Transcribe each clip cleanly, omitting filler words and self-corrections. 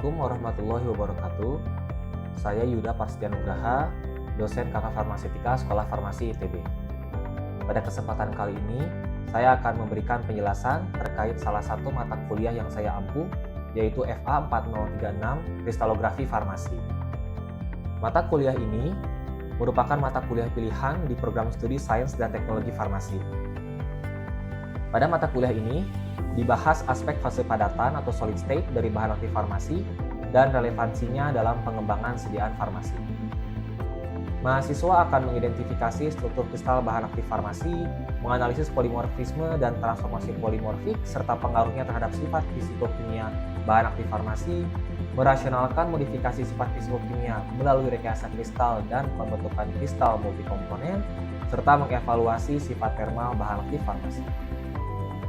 Assalamualaikum warahmatullahi wabarakatuh. Saya Yuda Parstianugraha, dosen Kakak Farmaseutika Sekolah Farmasi ITB. Pada kesempatan kali ini, saya akan memberikan penjelasan terkait salah satu mata kuliah yang saya ampuh, yaitu FA 4036 Kristalografi Farmasi. Mata kuliah ini merupakan mata kuliah pilihan di program studi Sains dan Teknologi Farmasi. Pada mata kuliah ini, dibahas aspek fase padatan atau solid state dari bahan aktif farmasi dan relevansinya dalam pengembangan sediaan farmasi. Mahasiswa akan mengidentifikasi struktur kristal bahan aktif farmasi, menganalisis polimorfisme dan transformasi polimorfik, serta pengaruhnya terhadap sifat fisikokimia bahan aktif farmasi, merasionalkan modifikasi sifat fisikokimia melalui rekayasa kristal dan pembentukan kristal multikomponen, serta mengevaluasi sifat termal bahan aktif farmasi.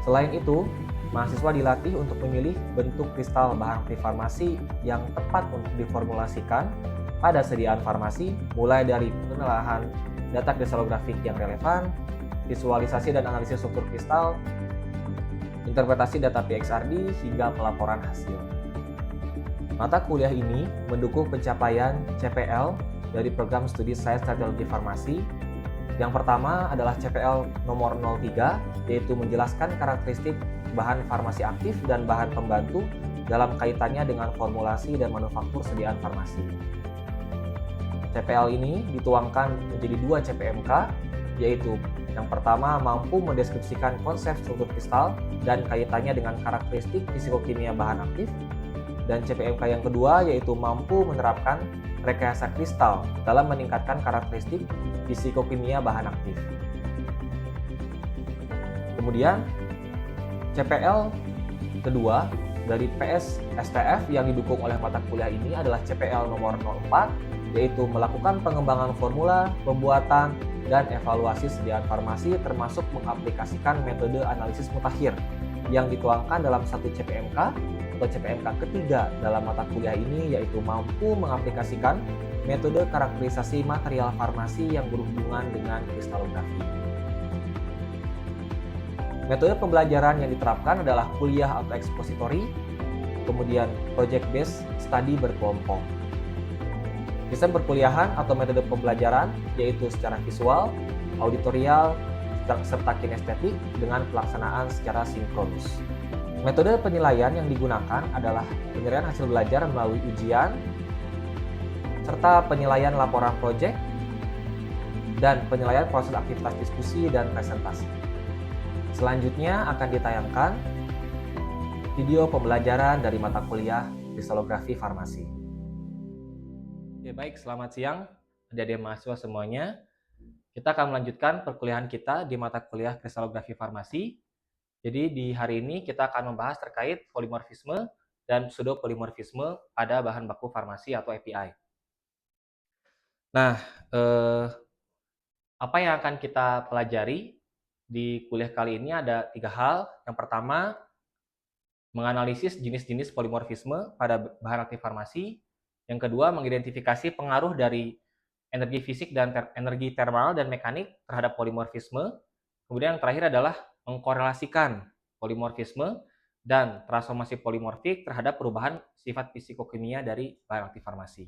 Selain itu, mahasiswa dilatih untuk memilih bentuk kristal bahan aktif farmasi yang tepat untuk diformulasikan pada sediaan farmasi, mulai dari penelaahan data kristalografik yang relevan, visualisasi dan analisis struktur kristal, interpretasi data PXRD, hingga pelaporan hasil. Mata kuliah ini mendukung pencapaian CPL dari program studi Sains Teknologi Farmasi. Yang pertama adalah CPL nomor 03, yaitu menjelaskan karakteristik bahan farmasi aktif dan bahan pembantu dalam kaitannya dengan formulasi dan manufaktur sediaan farmasi. CPL ini dituangkan menjadi 2 CPMK, yaitu yang pertama mampu mendeskripsikan konsep struktur kristal dan kaitannya dengan karakteristik fisikokimia bahan aktif, dan CPMK yang kedua yaitu mampu menerapkan rekayasa kristal dalam meningkatkan karakteristik fisikokimia bahan aktif. Kemudian CPL kedua dari PS STF yang didukung oleh mata kuliah ini adalah CPL nomor 04, yaitu melakukan pengembangan formula, pembuatan, dan evaluasi sediaan farmasi termasuk mengaplikasikan metode analisis mutakhir yang dituangkan dalam satu CPMK atau CPMK ketiga dalam mata kuliah ini, yaitu mampu mengaplikasikan metode karakterisasi material farmasi yang berhubungan dengan kristalografi. Metode pembelajaran yang diterapkan adalah kuliah atau ekspositori, kemudian project based study berkelompok. Sistem perkuliahan atau metode pembelajaran yaitu secara visual, auditorial, serta kinestetik dengan pelaksanaan secara sinkronus. Metode penilaian yang digunakan adalah penilaian hasil belajar melalui ujian, serta penilaian laporan proyek, dan penilaian proses aktivitas diskusi dan presentasi. Selanjutnya akan ditayangkan video pembelajaran dari mata kuliah Kristalografi Farmasi. Oke, baik, selamat siang adik-adik mahasiswa semuanya. Kita akan melanjutkan perkuliahan kita di mata kuliah Kristalografi Farmasi. Jadi di hari ini kita akan membahas terkait polimorfisme dan pseudopolimorfisme pada bahan baku farmasi atau API. Nah, apa yang akan kita pelajari di kuliah kali ini ada 3 hal. Yang pertama, menganalisis jenis-jenis polimorfisme pada bahan aktif farmasi. Yang kedua, mengidentifikasi pengaruh dari energi fisik dan energi termal dan mekanik terhadap polimorfisme. Kemudian yang terakhir adalah mengkorelasikan polimorfisme dan transformasi polimorfik terhadap perubahan sifat fisikokimia dari bahan aktif farmasi.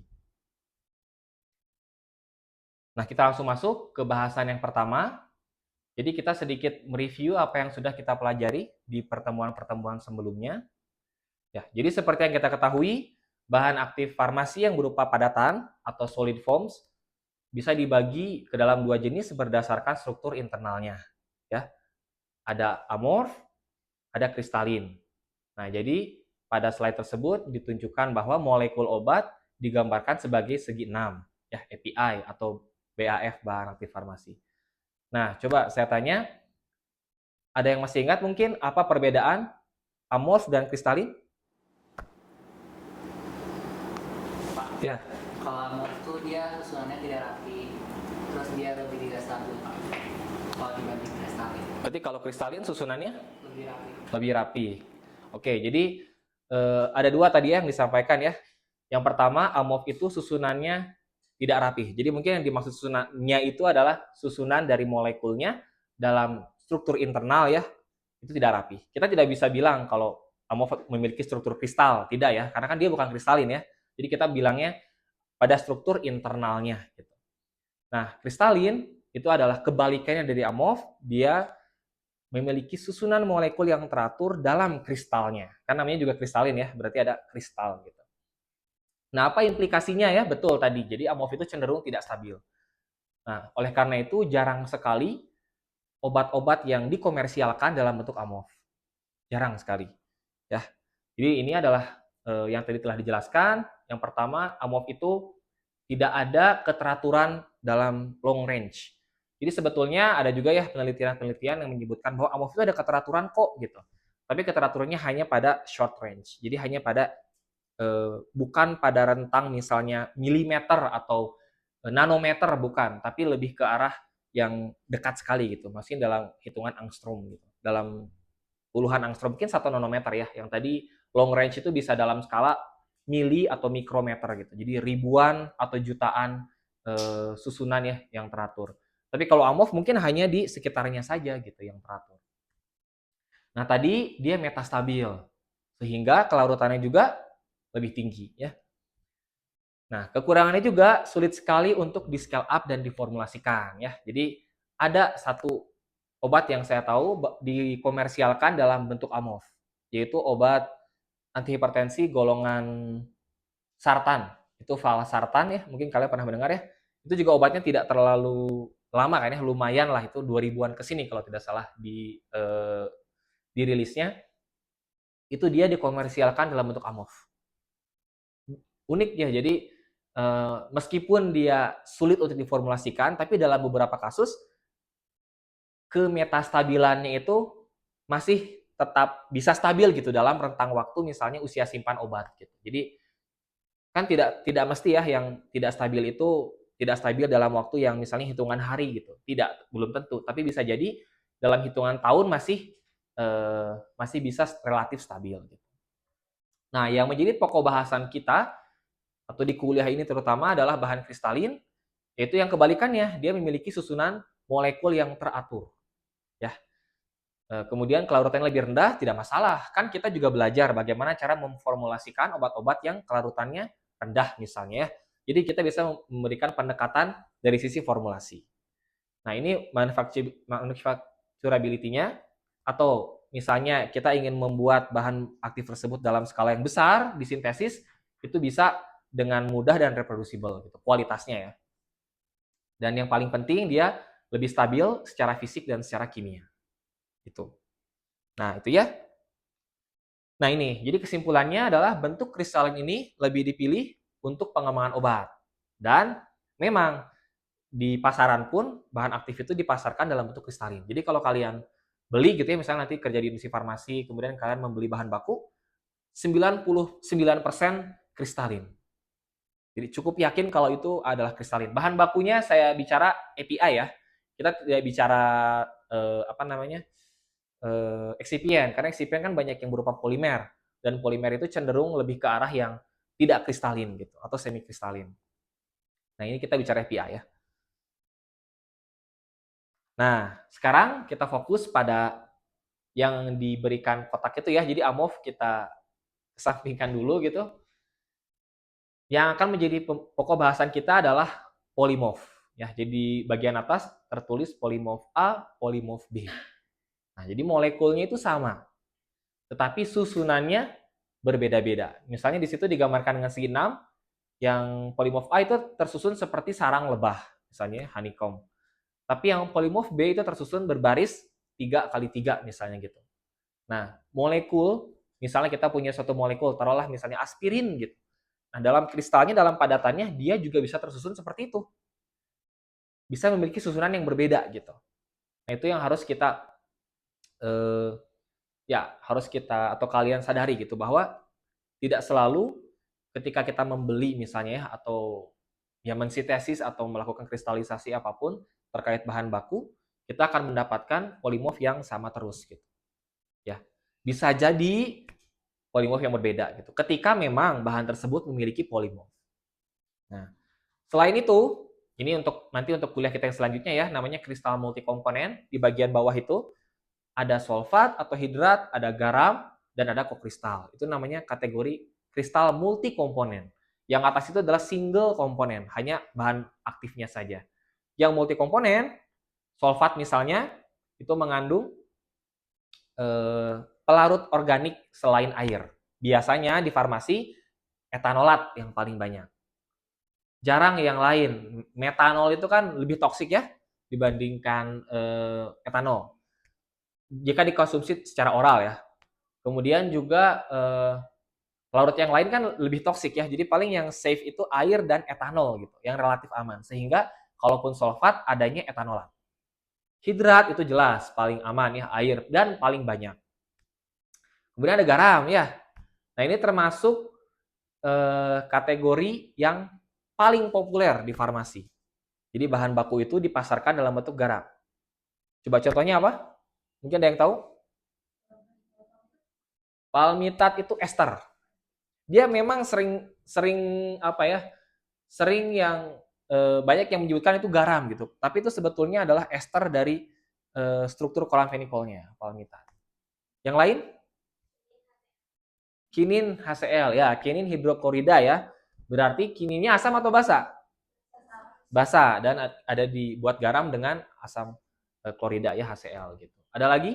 Nah, kita langsung masuk ke bahasan yang pertama. Jadi kita sedikit mereview apa yang sudah kita pelajari di pertemuan-pertemuan sebelumnya. Ya, jadi seperti yang kita ketahui, bahan aktif farmasi yang berupa padatan atau solid forms bisa dibagi ke dalam 2 jenis berdasarkan struktur internalnya. Ya, ada amorf, ada kristalin. Nah, jadi pada slide tersebut ditunjukkan bahwa molekul obat digambarkan sebagai segi 6, ya, API atau BAF bahan aktif farmasi. Nah, coba saya tanya, ada yang masih ingat mungkin apa perbedaan amorf dan kristalin? Pak, ya. Kalau amorf itu dia susunannya tidak rapi, terus dia lebih tidak stabil, Pak. Kalau dibanding kristalin. Berarti kalau kristalin susunannya Lebih rapi. Lebih rapi. Oke, jadi ada 2 tadi yang disampaikan ya. Yang pertama, amorf itu susunannya tidak rapi. Jadi mungkin yang dimaksud susunannya itu adalah susunan dari molekulnya dalam struktur internal ya, itu tidak rapi. Kita tidak bisa bilang kalau amorf memiliki struktur kristal, tidak ya, karena kan dia bukan kristalin ya. Jadi kita bilangnya pada struktur internalnya gitu. Nah, kristalin itu adalah kebalikannya dari amorf, dia memiliki susunan molekul yang teratur dalam kristalnya. Kan namanya juga kristalin ya, berarti ada kristal gitu. Nah, apa implikasinya ya? Betul tadi. Jadi amorf itu cenderung tidak stabil. Nah, oleh karena itu jarang sekali obat-obat yang dikomersialkan dalam bentuk amorf. Jarang sekali. Ya. Jadi ini adalah yang tadi telah dijelaskan. Yang pertama, amorf itu tidak ada keteraturan dalam long range. Jadi sebetulnya ada juga ya penelitian-penelitian yang menyebutkan bahwa amorf itu ada keteraturan kok gitu. Tapi keteraturannya hanya pada short range. Jadi hanya pada bukan pada rentang misalnya milimeter atau nanometer, bukan, tapi lebih ke arah yang dekat sekali gitu. Maksudnya dalam hitungan angstrom gitu. Dalam puluhan angstrom, mungkin 1 nanometer ya. Yang tadi long range itu bisa dalam skala mili atau mikrometer gitu. Jadi ribuan atau jutaan susunan ya yang teratur. Tapi kalau amorf mungkin hanya di sekitarnya saja gitu yang teratur. Nah, tadi dia metastabil sehingga kelarutannya juga lebih tinggi ya. Nah, kekurangannya juga sulit sekali untuk di scale up dan diformulasikan ya. Jadi ada satu obat yang saya tahu dikomersialkan dalam bentuk amorf, yaitu obat antihipertensi golongan sartan. Itu valsartan ya, mungkin kalian pernah mendengar ya. Itu juga obatnya tidak terlalu lama kan ya, lumayan lah, itu 2000-an ke sini kalau tidak salah dirilisnya. Itu dia dikomersialkan dalam bentuk amorf. Unik ya, jadi meskipun dia sulit untuk diformulasikan, tapi dalam beberapa kasus kemetastabilannya itu masih tetap bisa stabil gitu dalam rentang waktu misalnya usia simpan obat gitu. Jadi kan tidak mesti ya yang tidak stabil itu tidak stabil dalam waktu yang misalnya hitungan hari gitu. Tidak, belum tentu, tapi bisa jadi dalam hitungan tahun masih bisa relatif stabil gitu. Nah, yang menjadi pokok bahasan kita atau di kuliah ini terutama adalah bahan kristalin, yaitu yang kebalikannya, dia memiliki susunan molekul yang teratur. Ya. Kemudian kelarutannya lebih rendah, tidak masalah. Kan kita juga belajar bagaimana cara memformulasikan obat-obat yang kelarutannya rendah misalnya ya. Jadi kita bisa memberikan pendekatan dari sisi formulasi. Nah, ini manufacturability-nya, atau misalnya kita ingin membuat bahan aktif tersebut dalam skala yang besar, disintesis, itu bisa dengan mudah dan reproducible gitu, kualitasnya ya. Dan yang paling penting dia lebih stabil secara fisik dan secara kimia. Itu. Nah, itu ya. Nah, ini. Jadi kesimpulannya adalah bentuk kristalin ini lebih dipilih untuk pengembangan obat. Dan memang di pasaran pun bahan aktif itu dipasarkan dalam bentuk kristalin. Jadi kalau kalian beli gitu ya, misalnya nanti kerja di industri farmasi, kemudian kalian membeli bahan baku, 99% kristalin. Jadi cukup yakin kalau itu adalah kristalin. Bahan bakunya saya bicara API ya. Kita tidak bicara eksipien, karena eksipien kan banyak yang berupa polimer, dan polimer itu cenderung lebih ke arah yang tidak kristalin gitu atau semi kristalin. Nah, ini kita bicara API ya. Nah, sekarang kita fokus pada yang diberikan kotak itu ya. Jadi amorf kita kesampingkan dulu gitu. Yang akan menjadi pokok bahasan kita adalah polimorf ya. Jadi bagian atas tertulis polimorf A, polimorf B. Nah, jadi molekulnya itu sama, tetapi susunannya berbeda-beda. Misalnya di situ digambarkan dengan segi 6, yang polimorf A itu tersusun seperti sarang lebah, misalnya honeycomb. Tapi yang polimorf B itu tersusun berbaris 3x3 misalnya gitu. Nah, molekul, misalnya kita punya suatu molekul, taruhlah misalnya aspirin gitu. Nah, dalam kristalnya, dalam padatannya, dia juga bisa tersusun seperti itu. Bisa memiliki susunan yang berbeda gitu. Nah, itu yang harus kita atau kalian sadari gitu, bahwa tidak selalu ketika kita membeli misalnya ya, atau ya mensintesis atau melakukan kristalisasi apapun terkait bahan baku, kita akan mendapatkan polimorf yang sama terus gitu. Ya. Bisa jadi polimorf yang berbeda gitu. Ketika memang bahan tersebut memiliki polimorf. Nah, selain itu, ini nanti untuk kuliah kita yang selanjutnya ya, namanya kristal multikomponen. Di bagian bawah itu ada sulfat atau hidrat, ada garam, dan ada kokristal. Itu namanya kategori kristal multi komponen. Yang atas itu adalah single komponen, hanya bahan aktifnya saja. Yang multi komponen, sulfat misalnya, itu mengandung pelarut organik selain air. Biasanya di farmasi etanolat yang paling banyak. Jarang yang lain. Metanol itu kan lebih toksik ya dibandingkan etanol. Jika dikonsumsi secara oral ya. Kemudian juga larut yang lain kan lebih toksik ya. Jadi paling yang safe itu air dan etanol gitu, yang relatif aman. Sehingga kalaupun sulfat adanya etanolat. Hidrat itu jelas paling aman ya, air dan paling banyak. Kemudian ada garam ya. Nah, ini termasuk kategori yang paling populer di farmasi. Jadi bahan baku itu dipasarkan dalam bentuk garam. Coba contohnya apa? Mungkin ada yang tahu? Palmitat itu ester. Dia memang sering apa ya? Sering yang banyak yang menyebutkan itu garam gitu. Tapi itu sebetulnya adalah ester dari struktur kloramfenikolnya, palmitat. Yang lain? Kinin HCl ya, kinin hidroklorida ya. Berarti kininnya asam atau basa? Basa dan ada dibuat garam dengan asam klorida ya, HCl gitu. Ada lagi?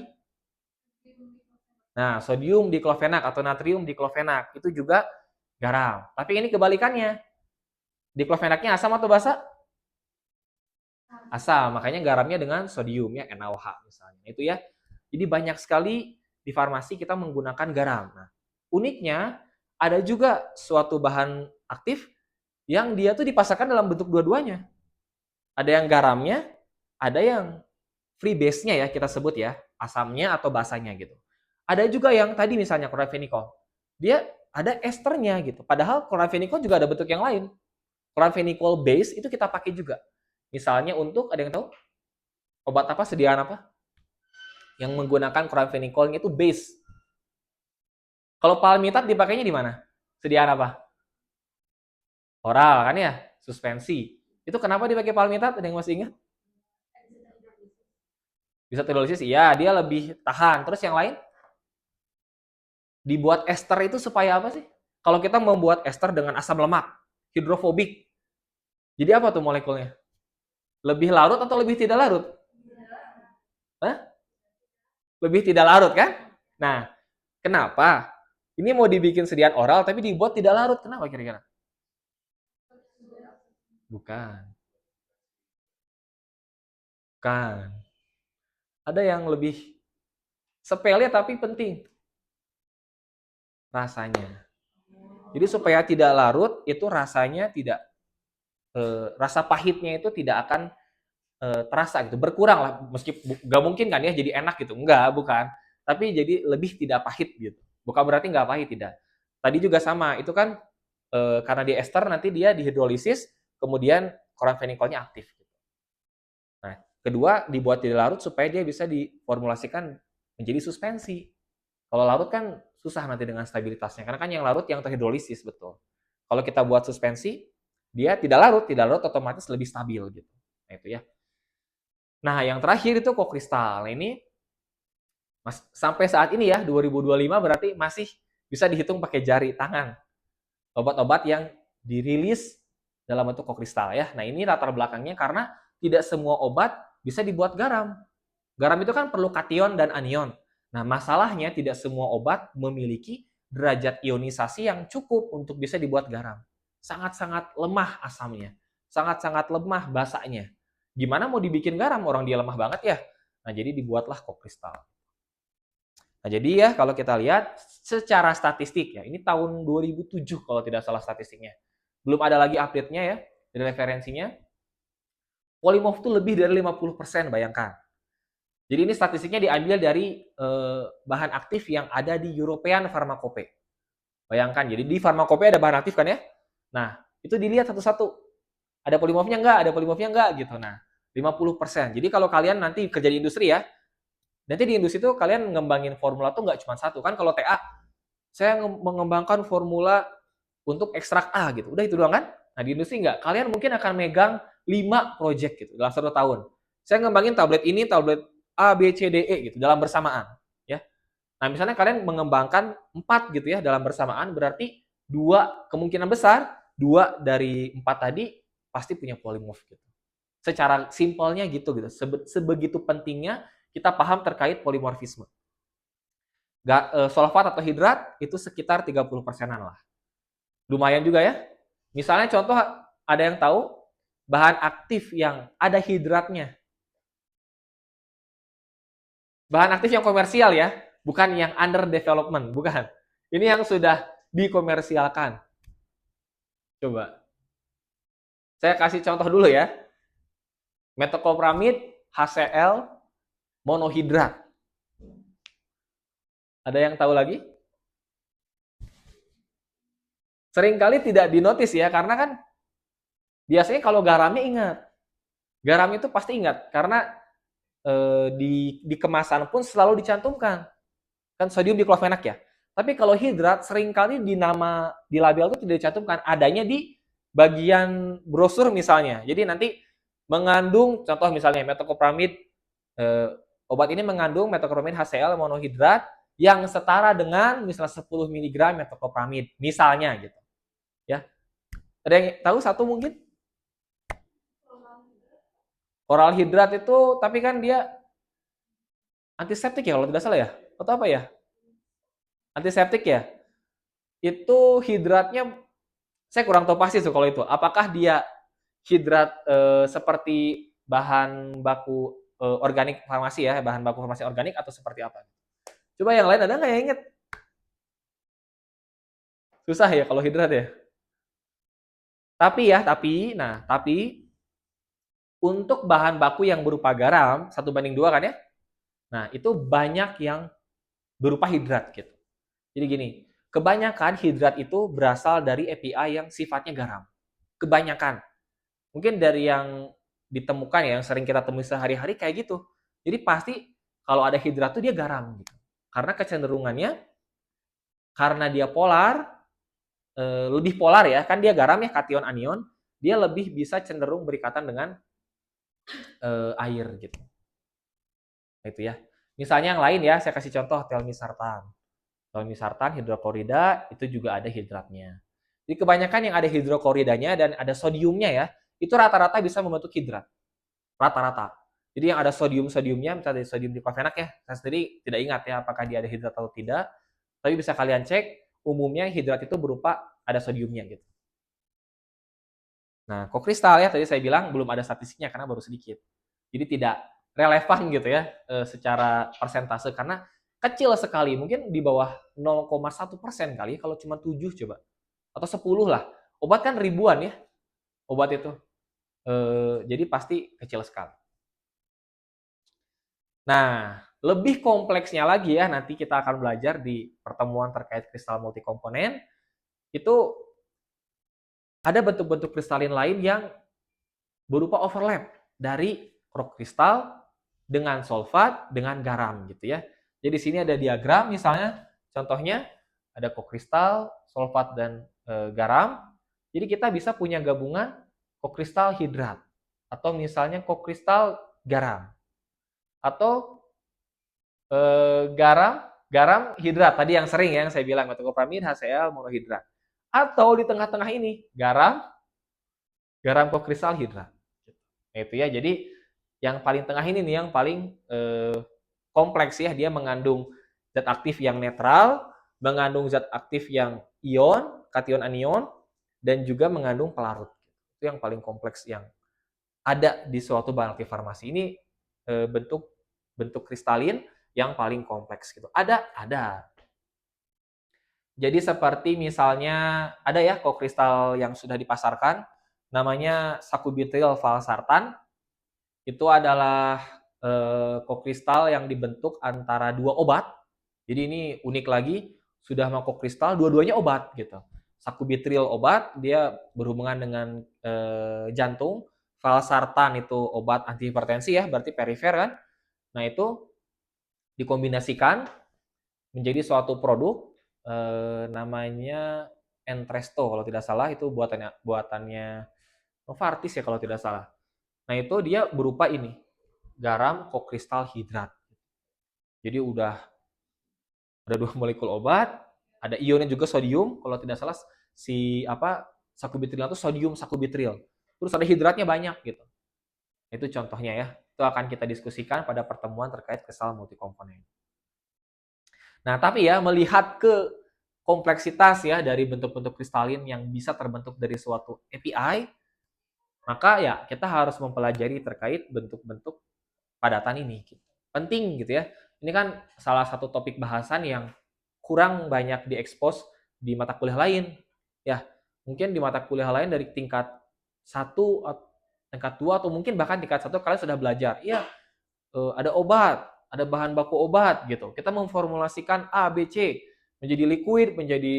Nah, sodium diklofenak atau natrium diklofenak itu juga garam. Tapi ini kebalikannya. Diklofenaknya asam atau basa? Asam. Makanya garamnya dengan sodium ya, NaOH misalnya. Itu ya. Jadi banyak sekali di farmasi kita menggunakan garam. Nah, uniknya ada juga suatu bahan aktif yang dia tuh dipasarkan dalam bentuk dua-duanya. Ada yang garamnya, ada yang free base-nya ya kita sebut ya, asamnya atau basanya gitu. Ada juga yang tadi misalnya kloramfenikol. Dia ada esternya gitu. Padahal kloramfenikol juga ada bentuk yang lain. Kloramfenikol base itu kita pakai juga. Misalnya untuk, ada yang tahu? Obat apa, sediaan apa? Yang menggunakan kloramfenikolnya itu base. Kalau palmitat dipakainya di mana? Sediaan apa? Oral kan ya? Suspensi. Itu kenapa dipakai palmitat? Ada yang masih ingat? Bisa hidrolisis? Iya, dia lebih tahan. Terus yang lain? Dibuat ester itu supaya apa sih? Kalau kita membuat ester dengan asam lemak, hidrofobik. Jadi apa tuh molekulnya? Lebih larut atau lebih tidak larut? Hah? Lebih tidak larut kan? Nah, kenapa? Ini mau dibikin sediaan oral tapi dibuat tidak larut. Kenapa kira-kira? Bukan. Bukan. Ada yang lebih sepele tapi penting. Rasanya. Jadi supaya tidak larut, itu rasanya tidak, rasa pahitnya itu tidak akan terasa gitu, berkurang lah. Meskipun nggak mungkin kan ya jadi enak gitu, enggak, bukan. Tapi jadi lebih tidak pahit gitu. Bukan berarti nggak pahit, tidak. Tadi juga sama, itu kan karena di ester nanti dia dihidrolisis, kemudian kloramfenikolnya aktif. Nah, kedua dibuat tidak larut supaya dia bisa diformulasikan menjadi suspensi. Kalau larut kan susah nanti dengan stabilitasnya, karena kan yang larut yang terhidrolisis betul. Kalau kita buat suspensi, dia tidak larut otomatis lebih stabil gitu. Nah itu ya. Nah yang terakhir itu kokristal. Nah, ini sampai saat ini ya 2025 berarti masih bisa dihitung pakai jari tangan. Obat-obat yang dirilis dalam bentuk kokristal ya. Nah ini latar belakangnya karena tidak semua obat bisa dibuat garam. Garam itu kan perlu kation dan anion. Nah, masalahnya tidak semua obat memiliki derajat ionisasi yang cukup untuk bisa dibuat garam. Sangat-sangat lemah asamnya. Sangat-sangat lemah basanya. Gimana mau dibikin garam? Orang dia lemah banget ya. Nah, jadi dibuatlah kokristal. Nah, jadi ya kalau kita lihat secara statistik ya, ini tahun 2007 kalau tidak salah statistiknya. Belum ada lagi update-nya ya, dari referensinya. Polymorph itu lebih dari 50%, bayangkan. Jadi ini statistiknya diambil dari bahan aktif yang ada di European Pharmacopoeia. Bayangkan, jadi di Pharmacopoeia ada bahan aktif kan ya? Nah, itu dilihat satu-satu. Ada polimorfnya enggak? Ada polimorfnya enggak? Gitu. Nah, 50%. Jadi kalau kalian nanti kerja di industri ya, nanti di industri itu kalian ngembangin formula tuh nggak cuma satu. Kan kalau TA, saya mengembangkan formula untuk ekstrak A gitu. Udah itu doang kan? Nah, di industri enggak. Kalian mungkin akan megang 5 project gitu dalam 1 tahun. Saya ngembangin tablet ini, tablet A, B, C, D, E gitu dalam bersamaan, ya. Nah, misalnya kalian mengembangkan 4 gitu ya dalam bersamaan, berarti 2 kemungkinan besar 2 dari 4 tadi pasti punya polimorf gitu. Secara simpelnya gitu. Sebegitu pentingnya kita paham terkait polimorfisme. Sulfat atau hidrat itu sekitar 30%-an lah. Lumayan juga ya. Misalnya contoh, ada yang tahu bahan aktif yang ada hidratnya. Bahan aktif yang komersial ya, bukan yang under development, bukan. Ini yang sudah dikomersialkan. Coba. Saya kasih contoh dulu ya. Metoclopramid, HCl, monohidrat. Ada yang tahu lagi? Seringkali tidak dinotis ya, karena kan biasanya kalau garamnya ingat. Garam itu pasti ingat, karena di kemasan pun selalu dicantumkan. Kan sodium diklofenak ya. Tapi kalau hidrat seringkali di label itu tidak dicantumkan, adanya di bagian brosur misalnya. Jadi nanti mengandung, contoh misalnya metoclopramid, obat ini mengandung metoclopramid HCl monohidrat yang setara dengan misalnya 10 mg metoclopramid misalnya gitu. Ya. Ada yang tahu satu mungkin? Oral hidrat itu tapi kan dia antiseptik ya kalau tidak salah ya. Atau apa ya? Antiseptik ya. Itu hidratnya saya kurang tahu pasti tuh kalau itu. Apakah dia hidrat seperti bahan baku organik farmasi ya, bahan baku farmasi organik atau seperti apa? Coba yang lain ada nggak yang inget? Susah ya kalau hidrat ya. Tapi untuk bahan baku yang berupa garam 1:2 kan ya. Nah, itu banyak yang berupa hidrat gitu. Jadi gini, kebanyakan hidrat itu berasal dari API yang sifatnya garam. Kebanyakan. Mungkin dari yang ditemukan ya, yang sering kita temui sehari-hari kayak gitu. Jadi pasti kalau ada hidrat tuh dia garam gitu. Karena kecenderungannya, karena dia polar, lebih polar ya, kan dia garam ya, kation anion, dia lebih bisa cenderung berikatan dengan air gitu. Itu ya. Misalnya yang lain ya, saya kasih contoh telmisartan. Telmisartan hidroklorida itu juga ada hidratnya. Jadi kebanyakan yang ada hidrokloridanya dan ada sodiumnya ya, itu rata-rata bisa membentuk hidrat. Rata-rata. Jadi yang ada sodiumnya, misalnya dari sodium diklofenak ya, saya sendiri tidak ingat ya apakah dia ada hidrat atau tidak, tapi bisa kalian cek, umumnya hidrat itu berupa ada sodiumnya gitu. Nah, kokristal ya, tadi saya bilang belum ada statistiknya karena baru sedikit. Jadi tidak relevan gitu ya secara persentase karena kecil sekali, mungkin di bawah 0,1% kali kalau cuma 7 coba. Atau 10 lah. Obat kan ribuan ya, obat itu. Jadi pasti kecil sekali. Nah, lebih kompleksnya lagi ya, nanti kita akan belajar di pertemuan terkait kristal multikomponen, itu ada bentuk-bentuk kristalin lain yang berupa overlap dari rock kristal dengan sulfat dengan garam gitu ya. Jadi di sini ada diagram misalnya, contohnya ada kokristal, sulfat dan garam. Jadi kita bisa punya gabungan kokristal hidrat atau misalnya kokristal garam atau garam hidrat tadi yang sering ya yang saya bilang metoclopramid, HCl, monohidrat. Atau di tengah-tengah ini garam kokristal hidrat. Nah, itu ya. Jadi yang paling tengah ini nih yang paling kompleks ya, dia mengandung zat aktif yang netral, mengandung zat aktif yang ion, kation anion, dan juga mengandung pelarut. Itu yang paling kompleks yang ada di suatu bahan aktif farmasi. Ini bentuk kristalin yang paling kompleks gitu. Ada. Jadi seperti misalnya ada ya kokristal yang sudah dipasarkan, namanya sacubitril valsartan. Itu adalah kokristal yang dibentuk antara dua obat. Jadi ini unik lagi, sudah mau kokristal, dua-duanya obat gitu. Sacubitril obat, dia berhubungan dengan jantung. Valsartan itu obat antihipertensi ya, berarti perifer kan. Nah itu dikombinasikan menjadi suatu produk namanya Entresto kalau tidak salah, itu buatannya Novartis ya kalau tidak salah. Nah itu dia berupa ini, garam kokristal hidrat. Jadi udah Ada 2 molekul obat, ada ionnya juga sodium, kalau tidak salah sakubitril itu sodium sakubitril. Terus ada hidratnya banyak gitu. Itu contohnya ya. Itu akan kita diskusikan pada pertemuan terkait kristal multikomponen. Nah, tapi ya melihat ke kompleksitas ya dari bentuk-bentuk kristalin yang bisa terbentuk dari suatu API, maka ya kita harus mempelajari terkait bentuk-bentuk padatan ini. Penting gitu ya. Ini kan salah satu topik bahasan yang kurang banyak diekspos di mata kuliah lain. Ya, mungkin di mata kuliah lain dari tingkat 1, tingkat 2, atau mungkin bahkan tingkat 1 kalian sudah belajar. Iya, ada obat, ada bahan baku obat gitu. Kita memformulasikan A, B, C menjadi liquid, menjadi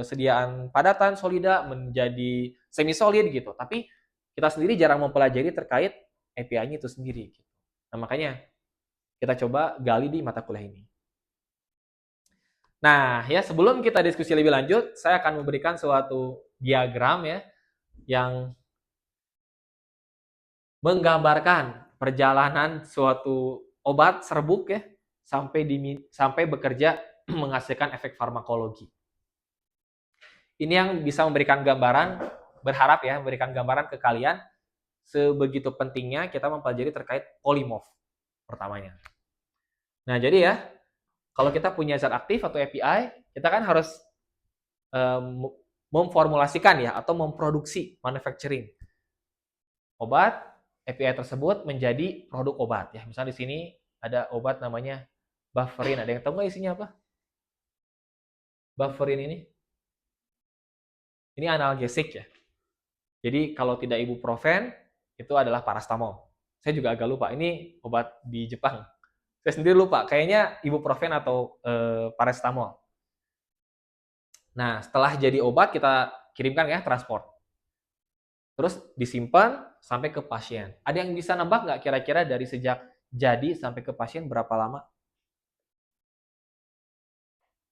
sediaan padatan, solida, menjadi semi solid gitu. Tapi kita sendiri jarang mempelajari terkait API-nya itu sendiri. Gitu. Nah, makanya kita coba gali di mata kuliah ini. Nah, ya sebelum kita diskusi lebih lanjut, saya akan memberikan suatu diagram ya yang menggambarkan perjalanan suatu obat serbuk ya sampai bekerja menghasilkan efek farmakologi. Ini yang bisa memberikan gambaran, berharap ya memberikan gambaran ke kalian sebegitu pentingnya kita mempelajari terkait polimorf pertamanya. Nah, jadi ya kalau kita punya zat aktif atau API, kita kan harus memformulasikan ya atau memproduksi manufacturing obat API tersebut menjadi produk obat ya. Misalnya di sini ada obat namanya Bufferin. Ada yang tahu nggak isinya apa? Bufferin ini analgesik ya. Jadi kalau tidak ibuprofen itu adalah paracetamol. Saya juga agak lupa. Ini obat di Jepang. Saya sendiri lupa. Kayaknya ibuprofen atau paracetamol. Nah, setelah jadi obat kita kirimkan ya transport. Terus disimpan sampai ke pasien. Ada yang bisa nebak nggak kira-kira dari sejak jadi sampai ke pasien berapa lama?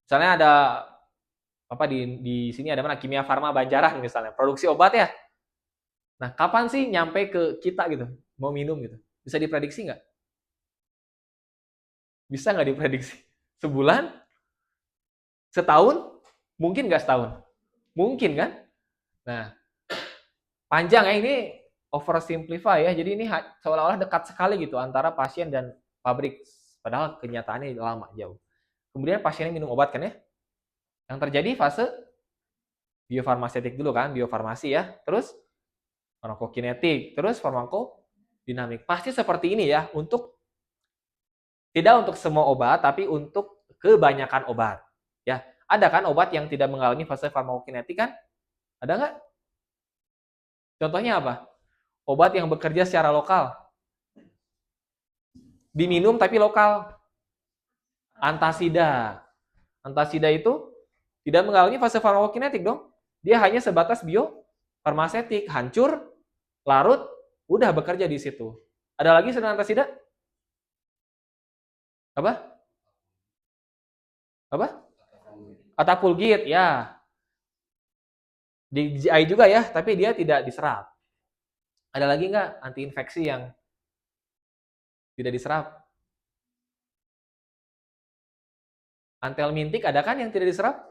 Misalnya ada apa di sini ada mana Kimia Farma Banjaran misalnya, produksi obat ya. Nah, kapan sih nyampe ke kita gitu? Mau minum gitu. Bisa diprediksi nggak? Bisa nggak diprediksi? Sebulan? Setahun? Mungkin nggak setahun? Mungkin kan? Nah, panjang ya ini oversimplify ya. Jadi ini seolah-olah dekat sekali gitu antara pasien dan pabrik. Padahal kenyataannya lama jauh. Kemudian pasiennya minum obat kan ya. Yang terjadi fase biofarmasetik dulu kan, biofarmasi ya. Terus farmakokinetik, terus farmakodinamik. Pasti seperti ini ya untuk tidak untuk semua obat tapi untuk kebanyakan obat. Ya, ada kan obat yang tidak mengalami fase farmakokinetik kan? Ada nggak? Contohnya apa? Obat yang bekerja secara lokal. Diminum tapi lokal. Antasida. Antasida itu tidak mengalami fase farmakokinetik dong. Dia hanya sebatas biofarmasetik, hancur, larut, udah bekerja di situ. Ada lagi selain antasida? Apa? Apa? Atapulgit, ya. Di GI juga ya, tapi dia tidak diserap. Ada lagi nggak anti infeksi yang tidak diserap? Antelmintik ada kan yang tidak diserap?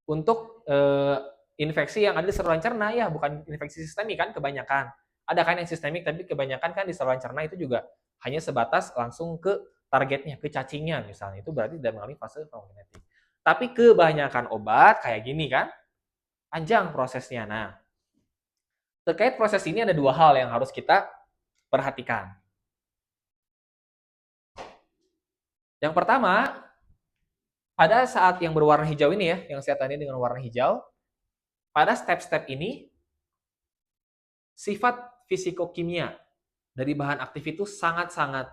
Untuk infeksi yang ada di saluran cerna ya, bukan infeksi sistemik kan kebanyakan. Ada kan yang sistemik tapi kebanyakan kan di saluran cerna itu juga hanya sebatas langsung ke targetnya, ke cacingnya misalnya. Itu berarti tidak mengalami fase farmakokinetik. Tapi kebanyakan obat kayak gini kan, panjang prosesnya. Nah, terkait proses ini ada 2 hal yang harus kita perhatikan. Yang pertama, pada saat yang berwarna hijau ini ya, yang saya tanya dengan warna hijau, pada step-step ini, sifat fisikokimia dari bahan aktif itu sangat-sangat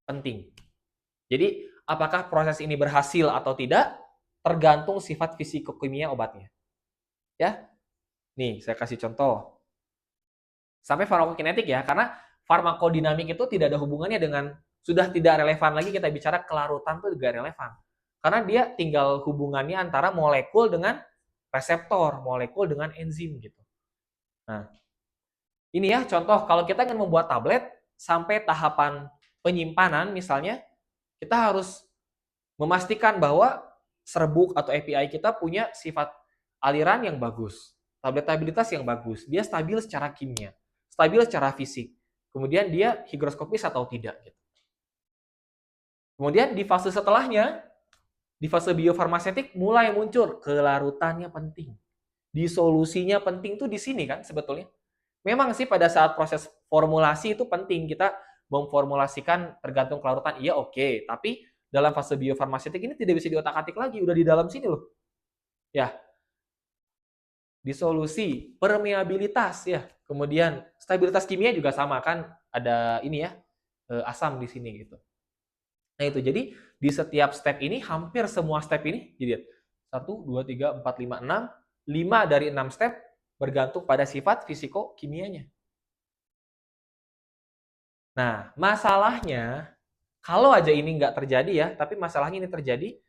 penting. Jadi, apakah proses ini berhasil atau tidak, tergantung sifat fisikokimia obatnya. Ya, nih saya kasih contoh. Sampai farmakokinetik ya, karena farmakodinamik itu tidak ada hubungannya dengan, sudah tidak relevan lagi kita bicara kelarutan itu juga relevan. Karena dia tinggal hubungannya antara molekul dengan reseptor, molekul dengan enzim gitu. Nah, ini ya contoh kalau kita ingin membuat tablet sampai tahapan penyimpanan misalnya, kita harus memastikan bahwa serbuk atau API kita punya sifat aliran yang bagus, tabletabilitas yang bagus, dia stabil secara kimia, stabil secara fisik, kemudian dia higroskopis atau tidak. Gitu. Kemudian di fase setelahnya, di fase biofarmasetik mulai muncul kelarutannya penting. Disolusinya penting tuh di sini kan sebetulnya. Memang sih pada saat proses formulasi itu penting kita memformulasikan tergantung kelarutan. Iya oke, tapi dalam fase biofarmasetik ini tidak bisa diotak-atik lagi, udah di dalam sini loh. Ya, disolusi, permeabilitas ya. Kemudian stabilitas kimia juga sama kan ada ini ya, asam di sini gitu. Nah itu jadi di setiap step ini hampir semua step ini jadi 1 2 3 4 5 6 5 dari 6 step bergantung pada sifat fisiko-kimianya. Nah, masalahnya kalau aja ini nggak terjadi ya, tapi masalahnya ini terjadi,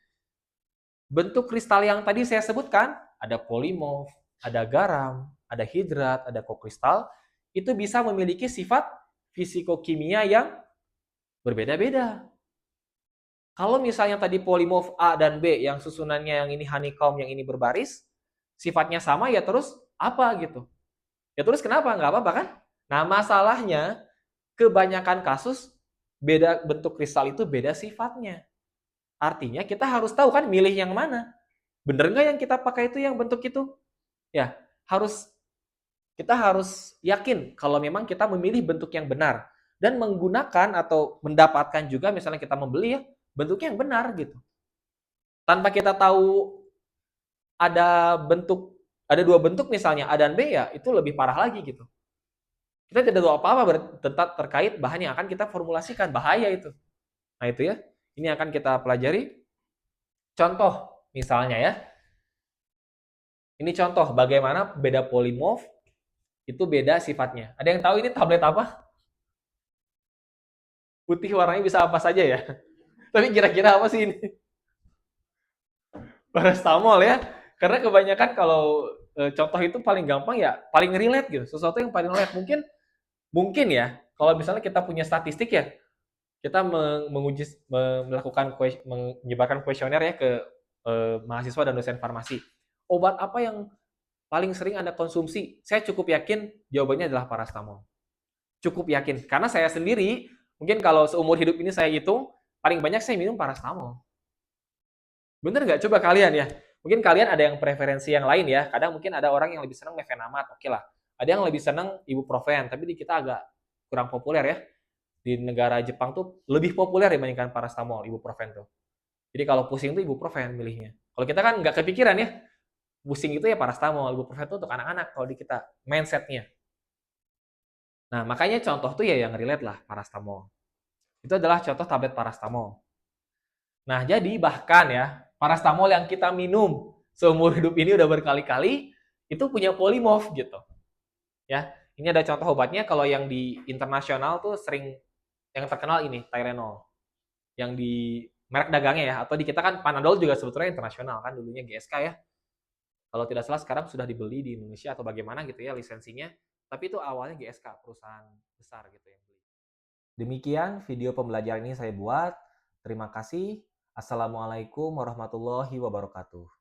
bentuk kristal yang tadi saya sebutkan, ada polimorf, ada garam, ada hidrat, ada kokristal, itu bisa memiliki sifat fisiko-kimia yang berbeda-beda. Kalau misalnya tadi polimorf A dan B, yang susunannya yang ini honeycomb, yang ini berbaris, sifatnya sama ya terus apa gitu. Ya terus kenapa? Nggak apa-apa kan? Nah masalahnya, kebanyakan kasus beda bentuk kristal itu beda sifatnya. Artinya kita harus tahu kan milih yang mana. Bener nggak yang kita pakai itu yang bentuk itu? Ya, kita harus yakin kalau memang kita memilih bentuk yang benar dan menggunakan atau mendapatkan juga misalnya kita membeli ya bentuknya yang benar gitu. Tanpa kita tahu ada dua bentuk misalnya A dan B ya itu lebih parah lagi gitu. Kita tidak tahu apa-apa tentang terkait bahan yang akan kita formulasikan, bahaya itu. Nah itu ya, ini akan kita pelajari. Contoh misalnya ya, ini contoh bagaimana beda polimorf itu beda sifatnya. Ada yang tahu ini tablet apa? Putih warnanya bisa apa saja ya. Tapi kira-kira apa sih ini? Paracetamol ya. Karena kebanyakan kalau contoh itu paling gampang ya paling relate gitu. Sesuatu yang paling relate mungkin ya. Kalau misalnya kita punya statistik ya, kita melakukan menyebarkan kuesioner ya ke mahasiswa dan dosen farmasi. Obat apa yang paling sering Anda konsumsi? Saya cukup yakin jawabannya adalah paracetamol. Cukup yakin. Karena saya sendiri, mungkin kalau seumur hidup ini saya hitung, paling banyak saya minum paracetamol. Bener nggak? Coba kalian ya. Mungkin kalian ada yang preferensi yang lain ya. Kadang mungkin ada orang yang lebih senang mefenamat, oke lah. Ada yang lebih senang ibuprofen, tapi di kita agak kurang populer ya. Di negara Jepang tuh lebih populer dibandingkan paracetamol, ibuprofen tuh. Jadi kalau pusing tuh ibuprofen milihnya. Kalau kita kan nggak kepikiran ya, pusing itu ya paracetamol, ibuprofen itu untuk anak-anak kalau di kita mindsetnya. Nah makanya contoh tuh ya yang relate lah paracetamol. Itu adalah contoh tablet paracetamol. Nah jadi bahkan ya paracetamol yang kita minum seumur hidup ini udah berkali-kali itu punya polimorf gitu. Ya ini ada contoh obatnya kalau yang di internasional tuh sering yang terkenal ini Tylenol. Yang di merek dagangnya ya atau di kita kan Panadol juga sebetulnya internasional kan dulunya GSK ya. Kalau tidak salah sekarang sudah dibeli di Indonesia atau bagaimana gitu ya lisensinya. Tapi itu awalnya GSK, perusahaan besar gitu yang beli. Demikian video pembelajaran ini saya buat. Terima kasih. Assalamualaikum warahmatullahi wabarakatuh.